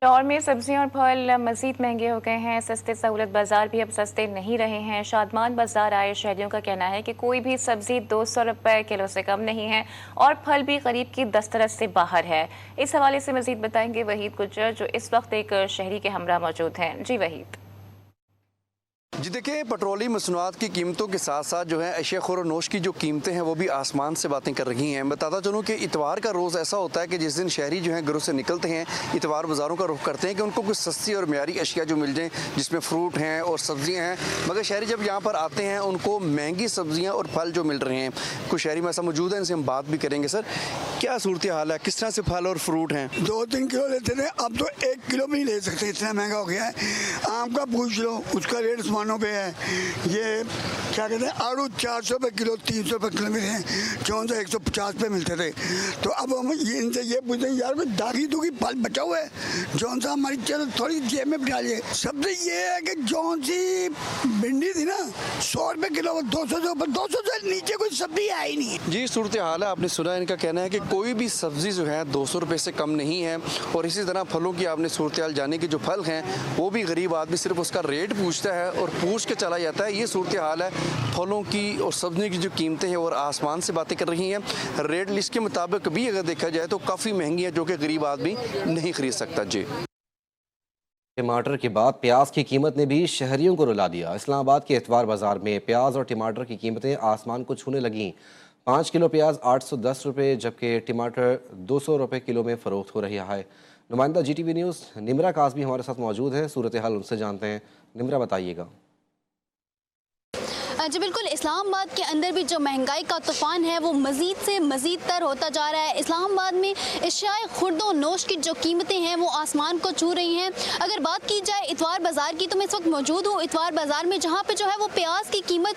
लाहौर में सब्जियां और फल मजीद महंगे हो गए हैं। सस्ते सहूलत बाजार भी अब सस्ते नहीं रहे हैं। शादमान बाजार आए शहरियों का कहना है कि कोई भी सब्जी 200 रुपए किलो से कम नहीं है और फल भी करीब की दस्तरस से बाहर है। इस हवाले से मजीद बताएंगे वहीद गुज्जर, जो इस वक्त एक शहरी के हमरा मौजूद हैं। जी वहीद। जी देखिए, पेट्रोलियम मसनूआत की कीमतों के साथ साथ जो है अशिया खुर नोश की जो कीमतें हैं वो भी आसमान से बातें कर रही हैं। बताता चलूँ कि इतवार का रोज़ ऐसा होता है कि जिस दिन शहरी जो हैं घरों से निकलते हैं, इतवार बाज़ारों का रुख करते हैं कि उनको कुछ सस्ती और म्यारी अशिया जो मिल जाएँ, जिसमें फ्रूट हैं और सब्जियाँ हैं। मगर शहरी जब यहाँ पर आते हैं उनको महंगी सब्जियाँ और फल जो मिल रहे हैं। कुछ शहरी में ऐसा मौजूद है, इनसे हम बात भी करेंगे। सर, क्या सूरत हाल है, किस तरह से फल और फ्रूट हैं? 2-3 किलो लेते थे, अब तो 1 किलो भी नहीं ले सकते, इतना महंगा हो गया है। आम का पूछ लो, उसका रेट आसमानों पे है। ये क्या कहते हैं, आड़ू 400 रुपये किलो, 300 रुपये किलो मिले हैं, जो 150 पे मिलते थे। तो अब हम इनसे ये पूछते हैं, यार दागी दुगी फल बचा हुआ है, जौन सा हमारी चलो थोड़ी जेब में बिठा लिए। सबसे ये है कि जौन सी भिंडी थी ना 100 रुपये किलो, 200 से ऊपर, 200 से नीचे कोई सब्जी है ही नहीं है। जी, सूरत हाल है, आपने सुना। इनका कहना है कि कोई भी सब्जी जो है 200 रुपये से कम नहीं है। और इसी तरह फलों की आपने सूरत हाल जाने की, जो फल हैं वो भी गरीब आदमी सिर्फ उसका रेट पूछता है और पूछ के चला जाता है। ये सूरत हाल है फलों की और सब्जियों की जो कीमतें हैं और आसमान से बातें कर रही हैं। रेट लिस्ट के मुताबिक भी अगर देखा जाए तो काफ़ी महंगी है, जो कि गरीब आदमी नहीं खरीद सकता। जी, टमाटर के बाद प्याज की कीमत ने भी शहरियों को रुला दिया। इस्लामाबाद के इतवार बाजार में प्याज और टमाटर की कीमतें आसमान को छूने लगीं। 5 किलो प्याज 810 रुपये, जबकि टमाटर 200 रुपये किलो में फ़रोख्त हो रहा है। नुमाइंदा GTV न्यूज़ निमरा काज़मी हमारे साथ मौजूद हैं। सूरत हाल उनसे जानते हैं। निमरा, बताइएगा। जी बिल्कुल, इस्लामाबाद के अंदर भी जो महंगाई का तूफ़ान है वो मज़ीद से मज़ीद तर होता जा रहा है। इस्लामाबाद में अशियाए खुर्दो नोश की जो कीमतें हैं वो आसमान को छू रही हैं। अगर बात की जाए इतवार बाज़ार की, तो मैं इस वक्त मौजूद हूँ इतवार बाज़ार में, जहाँ पे जो है वो प्याज की कीमत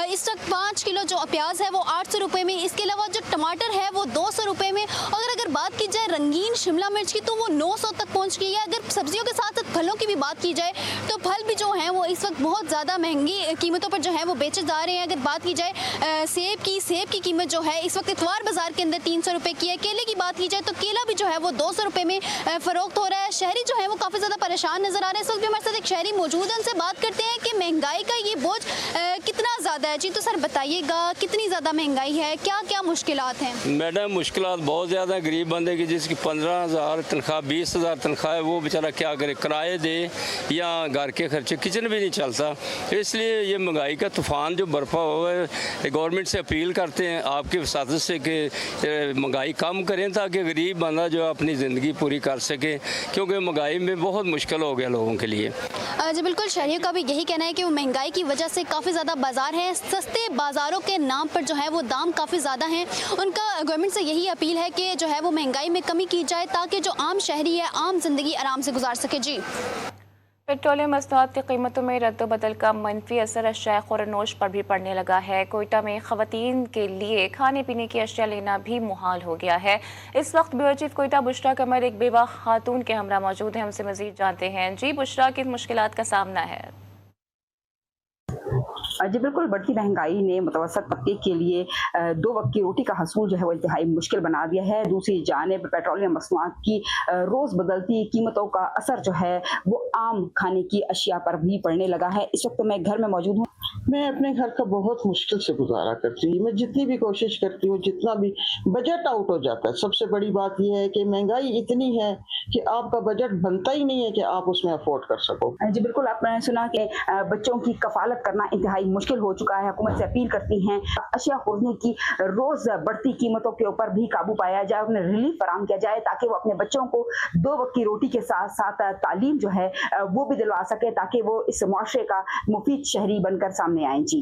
इस वक्त 5 किलो जो प्याज है वो 800 रुपये में, इसके अलावा जो टमाटर है वो 200 रुपये में। अगर बात की जाए रंगीन शिमला मिर्च की, तो वो 900 तक पहुँच गई है। अगर सब्जियों के साथ साथ फलों की भी बात की जाए तो फल भी जो हैं वो इस वक्त बहुत ज़्यादा महंगी कीमतों पर जो है वो बेचे जा रहे हैं। अगर बात की जाए सेब की कीमत जो है इस वक्त इतवार बाजार के अंदर 300 रुपये की है। केले की बात की जाए तो केला भी जो है वो 200 रुपये में फरोख्त हो रहा है। शहरी जो है वो काफ़ी ज़्यादा परेशान नजर आ रहे हैं। इस वक्त भी हमारे साथ एक शहरी मौजूद है, उनसे बात करते हैं कि महंगाई का ये बोझ कितना ज़्यादा है। जी, तो सर बताइएगा, कितनी ज़्यादा महंगाई है, क्या क्या मुश्किलात हैं? मैडम, मुश्किलात बहुत ज़्यादा है। गरीब बंदे की जिसकी 15,000 तनख्वाह, 20,000 तनख्वाह है, वो बेचारा क्या करे, किराए दे या घर के खर्चे, किचन भी नहीं चलता। इसलिए ये महंगाई का तूफ़ान जो बर्फा हुआ है, गवर्नमेंट से अपील करते हैं आपकी वसादत से कि महंगाई कम करें ताकि गरीब बंदा जो है अपनी ज़िंदगी पूरी कर सके, क्योंकि महंगाई में बहुत मुश्किल हो गया लोगों के लिए। जी बिल्कुल, शहरियों का भी यही कहना है कि वो महंगाई की वजह से काफ़ी ज़्यादा बाजार है, सस्ते बाज़ारों के नाम पर जो है वो दाम काफ़ी ज़्यादा हैं। उनका गवर्नमेंट से यही अपील है कि जो है वो महंगाई में कमी की जाए ताकि जो आम शहरी है आम जिंदगी आराम से गुजार सके। जी, पेट्रोलियम मसनूआत की कीमतों में रद्द-बदल का मनफी असर अशिया खुरनोश पर भी पड़ने लगा है। कोयटा में ख़वातीन के लिए खाने पीने की अशिया लेना भी मुहाल हो गया है। इस वक्त ब्यूरो चीफ कोयटा बुशरा कमर एक बेवा खातून के हमरा मौजूद हैं, हमसे मजीद जानते हैं। जी बुशरा, किन मुश्किलात का सामना है? जी बिल्कुल, बढ़ती महंगाई ने मुतवसत तबके के लिए 2 वक्त की रोटी का हसूल जो है वो इंतहाई मुश्किल बना दिया है। दूसरी जानिब पेट्रोलियम मसनूआत की रोज़ बदलती कीमतों का असर जो है वो आम खाने की अशिया पर भी पड़ने लगा है। इस वक्त मैं घर में मौजूद हूँ। मैं अपने घर का बहुत मुश्किल से गुजारा करती हूँ। मैं जितनी भी कोशिश करती हूँ, जितना भी बजट आउट हो जाता है। सबसे बड़ी बात यह है कि महंगाई इतनी है कि आपका बजट बनता ही नहीं है कि आप उसमें अफोर्ड कर सको। जी बिल्कुल, आपने सुना कि बच्चों की कफालत करना इंतहाई मुश्किल हो चुका है। हुकूमत से अपील करती हैं अशिया खुर्दनी की रोज बढ़ती कीमतों के ऊपर भी काबू पाया जाए, उन्हें रिलीफ फराहम किया जाए ताकि वो अपने बच्चों को 2 वक्त की रोटी के साथ साथ तालीम जो है वो भी दिलवा सके, ताकि वो इस मुआशरे का मुफीद शहरी बनकर सामने आए। जी।